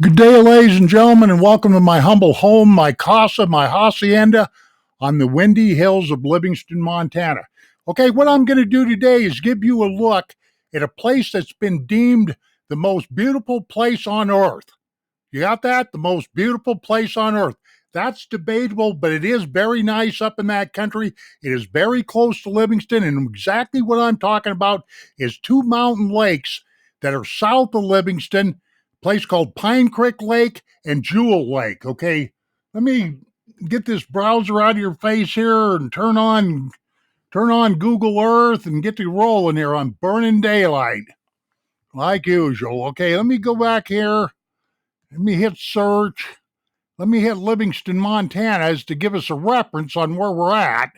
Good day, ladies and gentlemen, and welcome to my humble home, my casa, my hacienda on the windy hills of Livingston, Montana. Okay, what I'm going to do today is give you a look at a place that's been deemed the most beautiful place on earth. You got that? The most beautiful place on earth. That's debatable, but it is very nice up in that country. It is very close to Livingston, and exactly what I'm talking about is two mountain lakes that are south of Livingston, a place called Pine Creek Lake and Jewel Lake. Okay, let me get this browser out of your face here and turn on Google Earth and get to rolling here on burning daylight, like usual. Okay, let me go back here. Let me hit search. Let me hit Livingston, Montana, as to give us a reference on where we're at.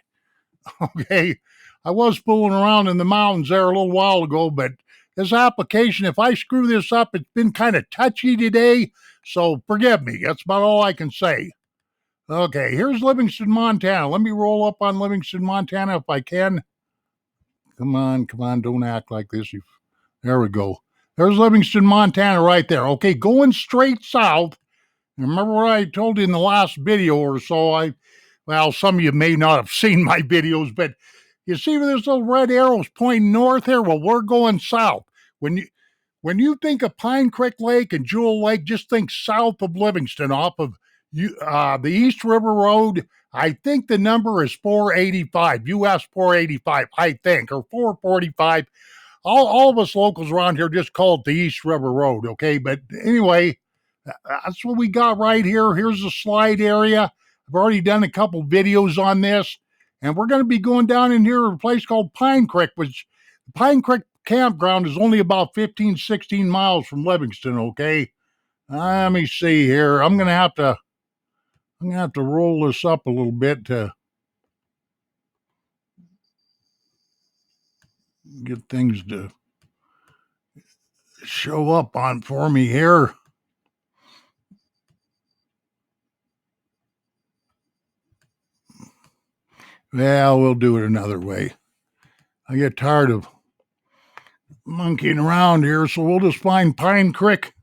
Okay. I was fooling around in the mountains there a little while ago, but this application, if I screw this up, it's been kind of touchy today. So forgive me. That's about all I can say. Okay. Here's Livingston, Montana. Let me roll up on Livingston, Montana if I can. Come on. Don't act like this. There we go. There's Livingston, Montana right there. Okay. Going straight south. Remember what I told you in the last video or so? Some of you may not have seen my videos, but you see where there's little red arrows pointing north here? Well, we're going south. When you think of Pine Creek Lake and Jewel Lake, just think south of Livingston, off of the East River Road. I think the number is 485, US 485, I think, or 445. All of us locals around here just call it the East River Road, okay? But anyway, that's what we got right here. Here's the slide area. I've already done a couple videos on this, and we're going to be going down in here to a place called Pine Creek, which Pine Creek campground is only about 15, 16 miles from Livingston, okay? Let me see here. I'm going to have to roll this up a little bit to get things to show up on for me here. Well, we'll do it another way. I get tired of monkeying around here, so we'll just find Pine Creek.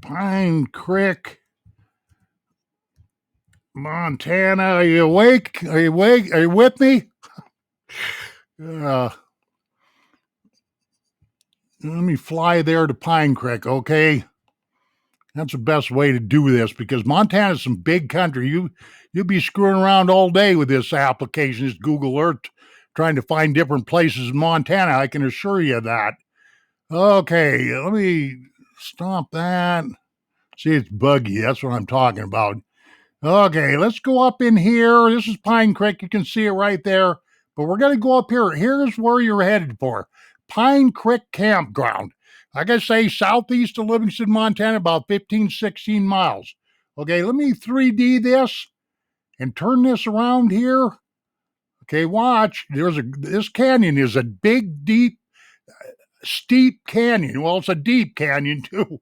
Pine Creek, Montana. Are you awake? Are you with me? Let me fly there to Pine Creek, okay? That's the best way to do this, because Montana's some big country. You'll be screwing around all day with this application, this Google Earth, trying to find different places in Montana. I can assure you that. Okay, let me stop that. See, it's buggy. That's what I'm talking about. Okay, let's go up in here. This is Pine Creek. You can see it right there. But we're going to go up here. Here's where you're headed for. Pine Creek Campground. Like I say, southeast of Livingston, Montana, about 15, 16 miles. Okay, let me 3D this and turn this around here. Okay, watch. This canyon is a big, deep, steep canyon. Well, it's a deep canyon, too.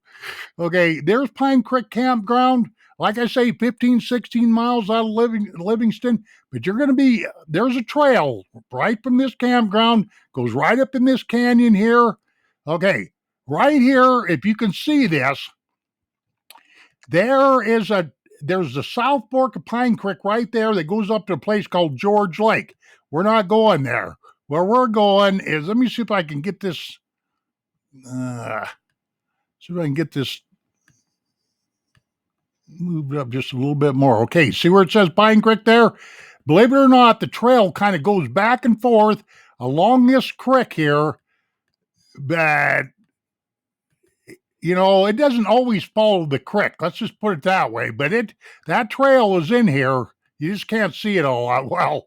Okay, there's Pine Creek Campground. Like I say, 15, 16 miles out of Livingston, but there's a trail right from this campground, goes right up in this canyon here. Okay, right here, if you can see this, there's the South Fork of Pine Creek right there that goes up to a place called George Lake. We're not going there. Where we're going is, let me see if I can get this, moved up just a little bit more. Okay, see where it says Pine Creek there? Believe it or not, the trail kind of goes back and forth along this creek here, but it doesn't always follow the creek. Let's just put it that way. But that trail is in here. You just can't see it all that well,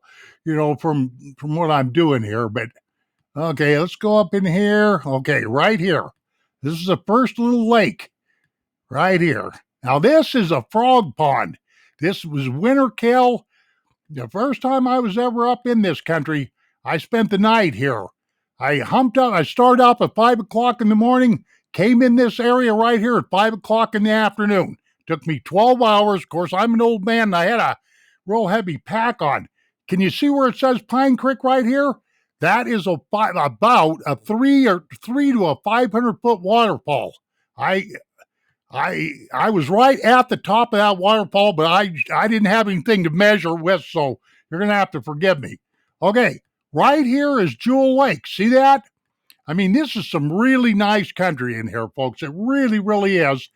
from what I'm doing here. But okay, let's go up in here. Okay, right here. This is the first little lake right here. Now, this is a frog pond. This was winter kill. The first time I was ever up in this country, I spent the night here. I humped up. I started off at 5 o'clock in the morning, came in this area right here at 5 o'clock in the afternoon. Took me 12 hours. Of course, I'm an old man, and I had a real heavy pack on. Can you see where it says Pine Creek right here? That is about a 3 to a 500-foot waterfall. I I was right at the top of that waterfall, but I didn't have anything to measure with, so you're gonna have to forgive me. Okay, right here is Jewel Lake. See that? I mean, this is some really nice country in here, folks. It really, really is.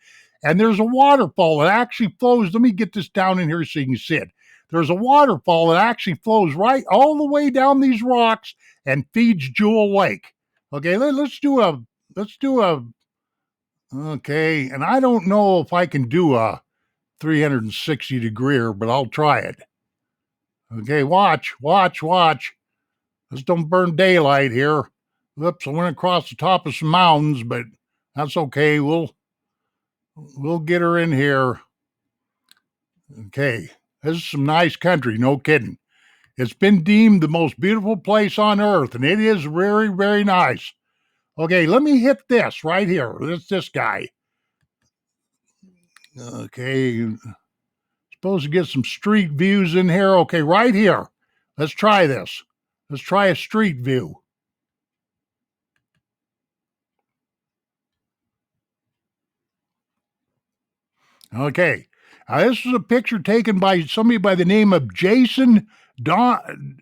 And there's a waterfall that actually flows. Let me get this down in here so you can see it. There's a waterfall that actually flows right all the way down these rocks and feeds Jewel Lake. Okay, let's do a okay, and I don't know if I can do a 360-degree, but I'll try it. Okay, watch. Let's don't burn daylight here. Oops, I went across the top of some mountains, but that's okay. We'll get her in here. Okay, this is some nice country, no kidding. It's been deemed the most beautiful place on earth, and it is very, very nice. Okay, let me hit this right here. This guy. Okay, supposed to get some street views in here. Okay, right here. Let's try this. Let's try a street view. Okay. This is a picture taken by somebody by the name of Jason Dogenbra.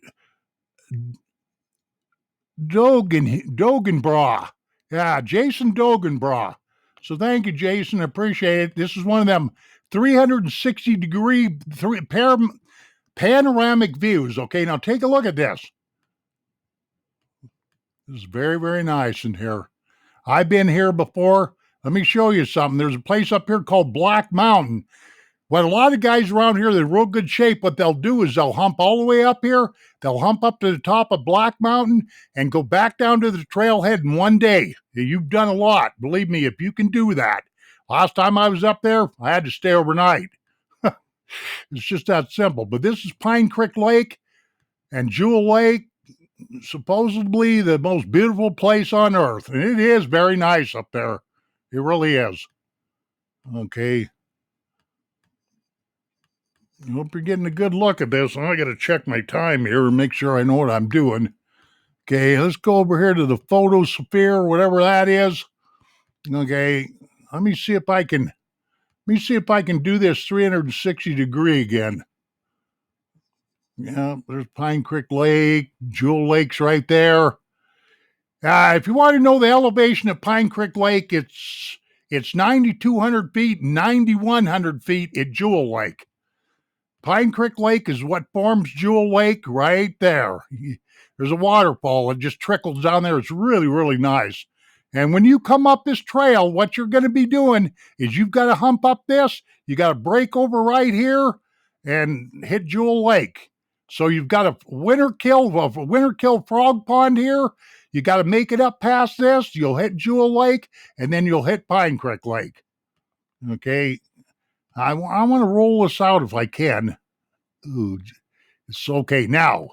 Yeah, Jason Dogenbra. So thank you, Jason. I appreciate it. This is one of them 360-degree panoramic views. Okay, now take a look at this. This is very, very nice in here. I've been here before. Let me show you something. There's a place up here called Black Mountain. What a lot of guys around here, they're in real good shape. What they'll do is they'll hump all the way up here. They'll hump up to the top of Black Mountain and go back down to the trailhead in one day. You've done a lot. Believe me, if you can do that. Last time I was up there, I had to stay overnight. It's just that simple. But this is Pine Creek Lake and Jewel Lake, supposedly the most beautiful place on earth. And it is very nice up there. It really is. Okay. I hope you're getting a good look at this. I got to check my time here and make sure I know what I'm doing. Okay, let's go over here to the photosphere, whatever that is. Okay, let me see if I can do this 360-degree again. Yeah, there's Pine Creek Lake, Jewel Lake's right there. If you want to know the elevation of Pine Creek Lake, it's 9,200 feet, 9,100 feet at Jewel Lake. Pine Creek Lake is what forms Jewel Lake right there. There's a waterfall that just trickles down there. It's really, really nice. And when you come up this trail, what you're going to be doing is you've got to hump up this. You got to break over right here and hit Jewel Lake. So you've got a winter kill frog pond here. You got to make it up past this. You'll hit Jewel Lake, and then you'll hit Pine Creek Lake. Okay. I want to roll this out if I can. Ooh, it's okay. Now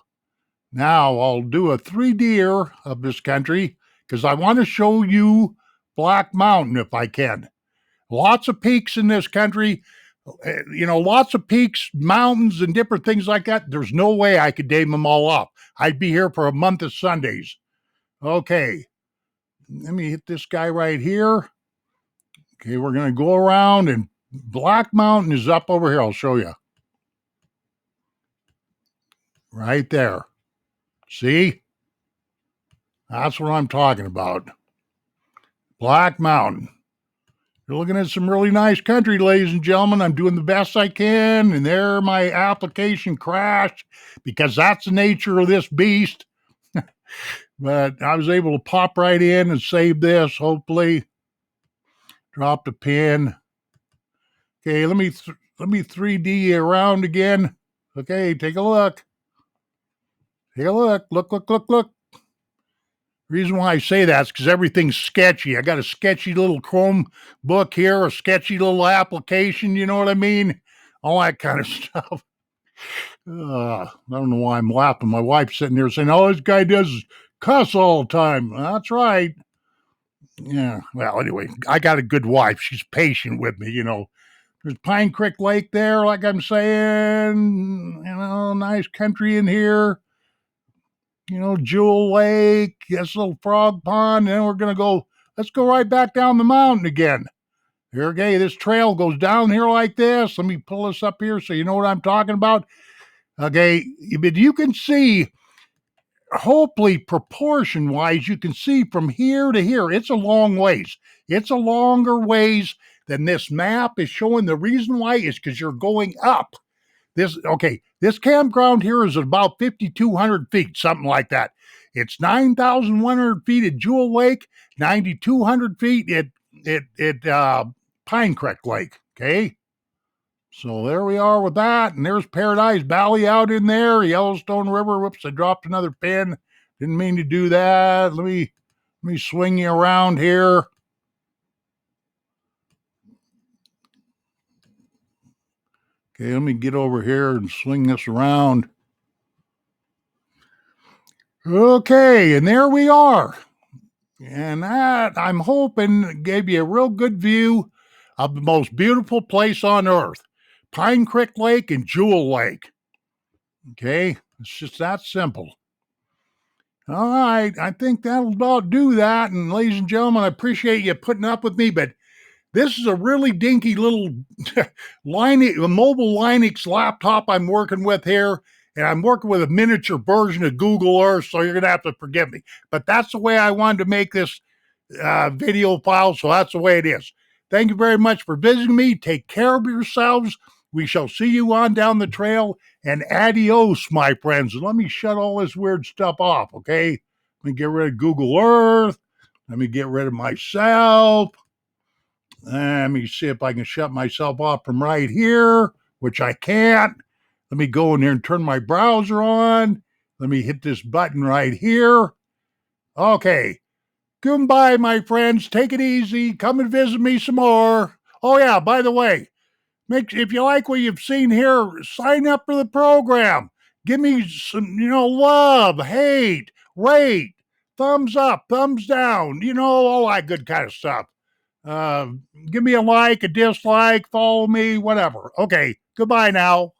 I'll do a 3D of this country because I want to show you Black Mountain if I can. Lots of peaks in this country. Lots of peaks, mountains, and different things like that. There's no way I could name them all up. I'd be here for a month of Sundays. Okay. Let me hit this guy right here. Okay, we're going to go around, and Black Mountain is up over here. I'll show you. Right there. See? That's what I'm talking about. Black Mountain. You're looking at some really nice country, ladies and gentlemen. I'm doing the best I can, and there my application crashed because that's the nature of this beast. But I was able to pop right in and save this, hopefully. Drop the pin. Okay, let me 3D around again. Okay, take a look. Take a look. Look. Reason why I say that is because everything's sketchy. I got a sketchy little Chromebook here, a sketchy little application, you know what I mean? All that kind of stuff. I don't know why I'm laughing. My wife's sitting there saying, "Oh, this guy does cuss all the time." That's right. Yeah. Well, anyway, I got a good wife. She's patient with me, There's Pine Creek Lake there, like I'm saying. Nice country in here. Jewel Lake, this little frog pond, and then let's go right back down the mountain again. Here, okay, this trail goes down here like this. Let me pull this up here so you know what I'm talking about. Okay, but you can see, hopefully proportion wise, you can see from here to here, it's a long ways. It's a longer ways than this map is showing. The reason why is because you're going up. This campground here is about 5,200 feet, something like that. It's 9,100 feet at Jewel Lake, 9,200 feet at Pine Creek Lake. Okay. So there we are with that. And there's Paradise Valley out in there, Yellowstone River. Whoops, I dropped another pin. Didn't mean to do that. Let me swing you around here. Okay, let me get over here and swing this around. Okay, and there we are. And that, I'm hoping, gave you a real good view of the most beautiful place on earth, Pine Creek Lake and Jewel Lake. Okay, it's just that simple. All right, I think that'll about do that. And ladies and gentlemen, I appreciate you putting up with me, but this is a really dinky little mobile Linux laptop I'm working with here, and I'm working with a miniature version of Google Earth, so you're going to have to forgive me. But that's the way I wanted to make this video file, so that's the way it is. Thank you very much for visiting me. Take care of yourselves. We shall see you on down the trail, and adios, my friends. And let me shut all this weird stuff off, okay? Let me get rid of Google Earth. Let me get rid of myself. Let me see if I can shut myself off from right here, which I can't. Let me go in there and turn my browser on. Let me hit this button right here. Okay. Goodbye, my friends. Take it easy. Come and visit me some more. Oh, yeah, by the way, if you like what you've seen here, sign up for the program. Give me some, love, hate, rate, thumbs up, thumbs down, all that good kind of stuff. Uh, Give me a like, a dislike, follow me, whatever. Okay, goodbye now.